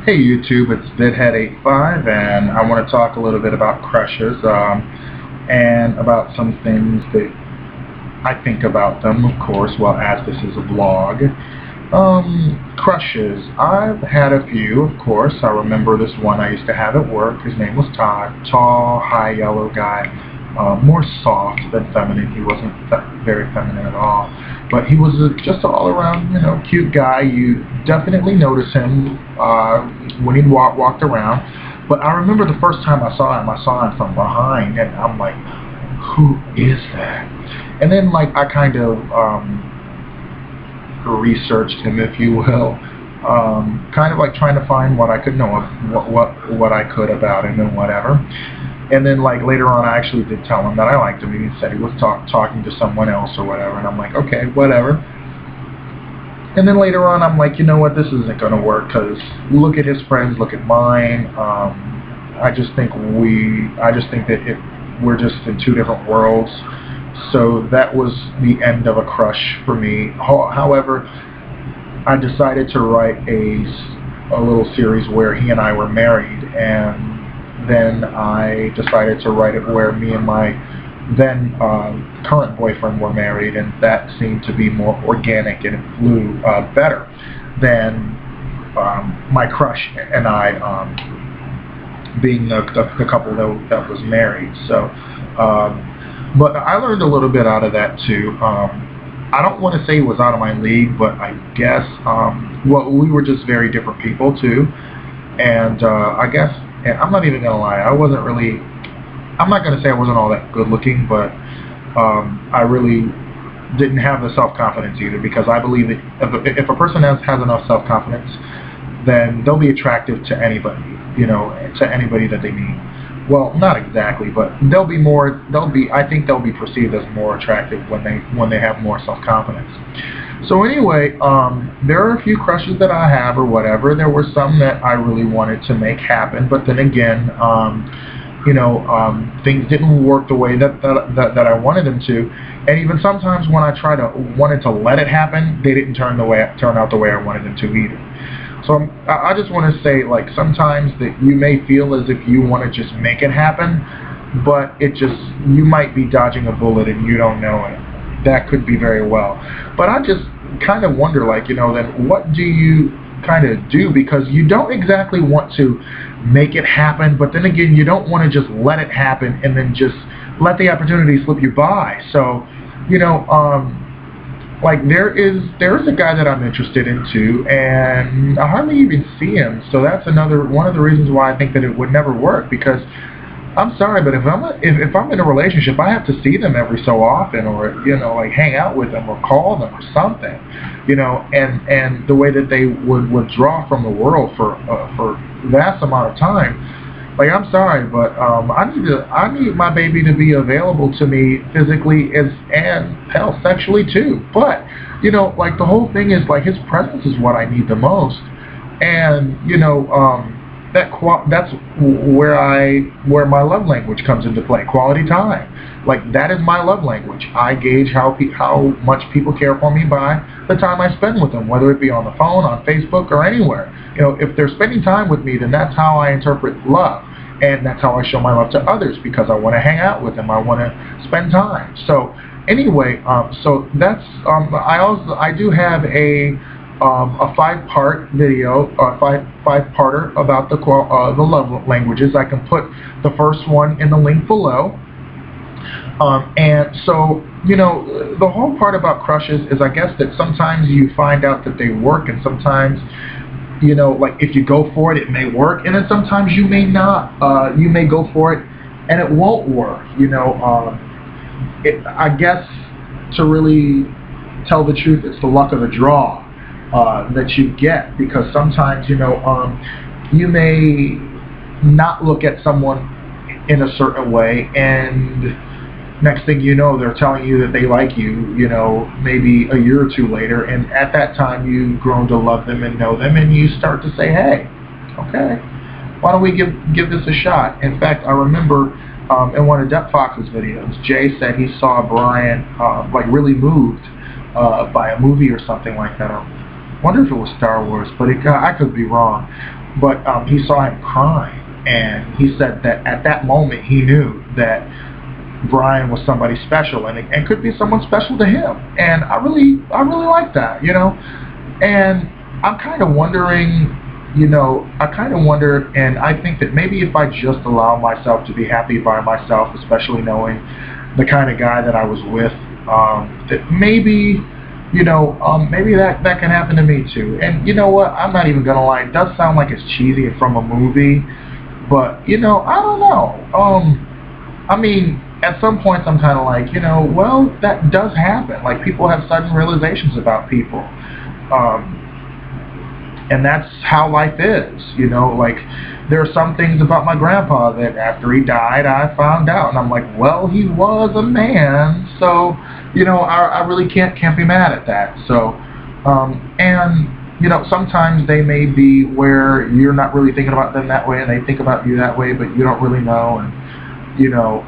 Hey YouTube, it's Vidhead85 and I want to talk a little bit about crushes and about some things that I think about them, of course, well, as this is a vlog. Crushes. I've had a few, of course. I remember this one I used to have at work. His name was Todd. Tall, high yellow guy. More soft than feminine. He wasn't very feminine at all. But he was just all around, cute guy. You definitely notice him when he walked around. But I remember the first time I saw him from behind, and I'm like, who is that? And then, I kind of researched him, if you will, kind of like trying to find what I could know of, what I could about him and whatever. And then later on, I actually did tell him that I liked him. He said he was talking to someone else or whatever, and I'm like, okay, whatever. And then later on, I'm like, you know what, this isn't going to work, because look at his friends, look at mine. I just think that we're just in two different worlds. So that was the end of a crush for me. However, I decided to write a little series where he and I were married, and then I decided to write it where me and my then current boyfriend were married, and that seemed to be more organic, and it flew better than my crush and I being the couple that was married. So but I learned a little bit out of that too. I don't want to say it was out of my league, but I guess well, we were just very different people too, and I guess, and I'm not even gonna lie, I'm not gonna say I wasn't all that good looking, but I really didn't have the self-confidence either, because I believe that if a person has enough self-confidence, then they'll be attractive to anybody, to anybody that they meet. Well, not exactly, but I think they'll be perceived as more attractive when they have more self-confidence. So anyway, there are a few crushes that I have or whatever. There were some that I really wanted to make happen, but then again, things didn't work the way that I wanted them to. And even sometimes when I wanted to let it happen, they didn't turn out the way I wanted them to either. So I just want to say, sometimes that you may feel as if you want to just make it happen, but you might be dodging a bullet and you don't know it. That could be very well. But I just kind of wonder, then what do you kind of do? Because you don't exactly want to make it happen, but then again, you don't want to just let it happen and then just let the opportunity slip you by. So, there is a guy that I'm interested in too, and I hardly even see him. So that's one of the reasons why I think that it would never work. Because I'm sorry, but if I'm in a relationship, I have to see them every so often, or hang out with them, or call them, or something, and the way that they would withdraw from the world for vast amount of time. I'm sorry, but I need my baby to be available to me physically and hell, sexually too. But the whole thing is his presence is what I need the most, and that's where my love language comes into play. Quality time, that is my love language. I gauge how much people care for me by the time I spend with them, whether it be on the phone, on Facebook, or anywhere. If they're spending time with me, then that's how I interpret love, and that's how I show my love to others, because I want to hang out with them, I want to spend time. So anyway, so that's I do have a 5-part video, five-parter about the love languages. I can put the first one in the link below. And so, the whole part about crushes is, I guess, that sometimes you find out that they work, and sometimes, if you go for it, it may work, and then sometimes you may not. You may go for it, and it won't work. I guess, to really tell the truth, it's the luck of the draw that you get, because sometimes, you may not look at someone in a certain way, and next thing you know, they're telling you that they like you, maybe a year or two later, and at that time you've grown to love them and know them, and you start to say, hey, okay, why don't we give this a shot? In fact, I remember in one of Depp Fox's videos, Jay said he saw Brian really moved by a movie or something like that. wonder if it was Star Wars, but I could be wrong. But he saw him crying, and he said that at that moment he knew that Brian was somebody special, and could be someone special to him. And I really like that, you know. And I'm kind of wondering, you know, I kind of wonder, and I think that maybe if I just allow myself to be happy by myself, especially knowing the kind of guy that I was with, that maybe, you know, maybe that can happen to me too. And you know what? I'm not even gonna lie. It does sound like it's cheesy and from a movie, but you know, I don't know. I mean, at some points I'm kind of like, you know, well, that does happen. Like people have sudden realizations about people. And that's how life is, you know. Like there are some things about my grandpa that after he died I found out, and I'm like, well, he was a man, so you know, I really can't be mad at that. So and you know, sometimes they may be where you're not really thinking about them that way and they think about you that way, but you don't really know. And you know,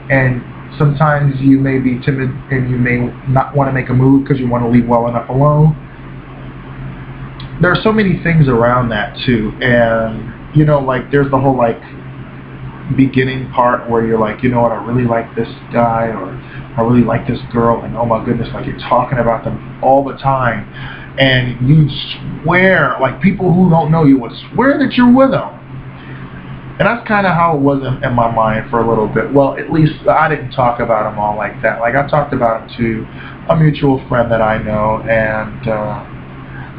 and sometimes you may be timid and you may not want to make a move because you want to leave well enough alone. There are so many things around that too, and you know, like there's the whole like beginning part where you're like, you know what, I really like this guy, or I really like this girl, and oh my goodness, like you're talking about them all the time, and you swear, like people who don't know you would swear that you're with them. And that's kind of how it was in my mind for a little bit. Well, at least I didn't talk about them all like that. Like I talked about them to a mutual friend that I know, and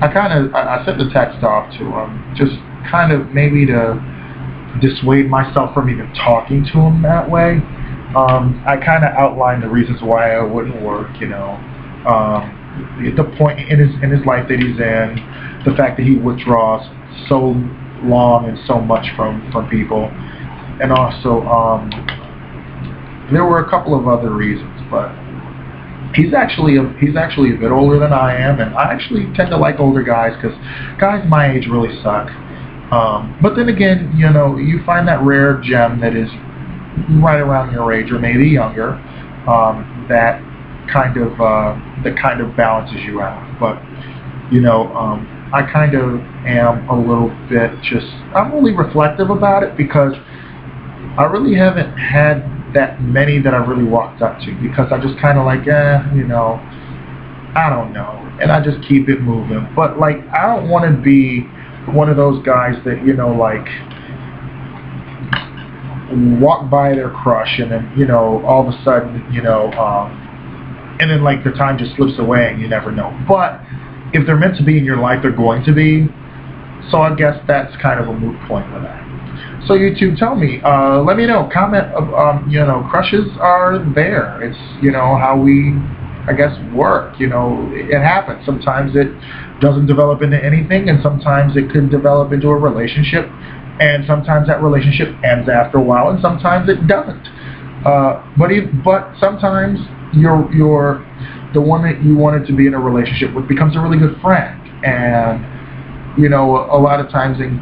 I sent the text off to him, just kind of maybe to dissuade myself from even talking to him that way. I kind of outlined the reasons why it wouldn't work, you know. The point in his life that he's in, the fact that he withdraws so long and so much from people, and also there were a couple of other reasons, but he's actually a bit older than I am, and I actually tend to like older guys because guys my age really suck. But then again, you know, you find that rare gem that is right around your age or maybe younger, that kind of balances you out. But you know, I kind of am a little bit I'm really reflective about it because I really haven't had that many that I really walked up to, because I just kind of like, you know, I don't know, and I just keep it moving. But like, I don't want to be one of those guys that, you know, like walk by their crush and then, you know, all of a sudden, you know, and then like the time just slips away and you never know. But if they're meant to be in your life, they're going to be. So I guess that's kind of a moot point with that. So YouTube, tell me, let me know, comment, you know, crushes are there. It's, you know, how we, I guess, work. You know, it happens. Sometimes it doesn't develop into anything, and sometimes it could develop into a relationship, and sometimes that relationship ends after a while, and sometimes it doesn't. But sometimes you're the one that you wanted to be in a relationship with becomes a really good friend, and you know, a lot of times, and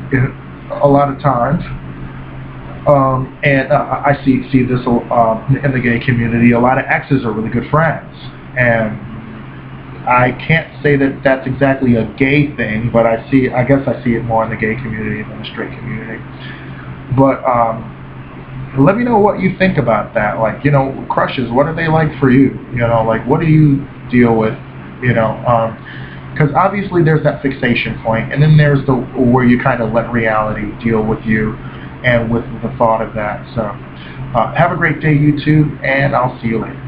I see this in the gay community. A lot of exes are really good friends, and I can't say that that's exactly a gay thing, but I guess I see it more in the gay community than the straight community. But let me know what you think about that. Like, you know, crushes, what are they like for you? You know, like, what do you deal with? You know, because obviously there's that fixation point, and then there's the where you kind of let reality deal with you and with the thought of that. So have a great day, YouTube, and I'll see you later.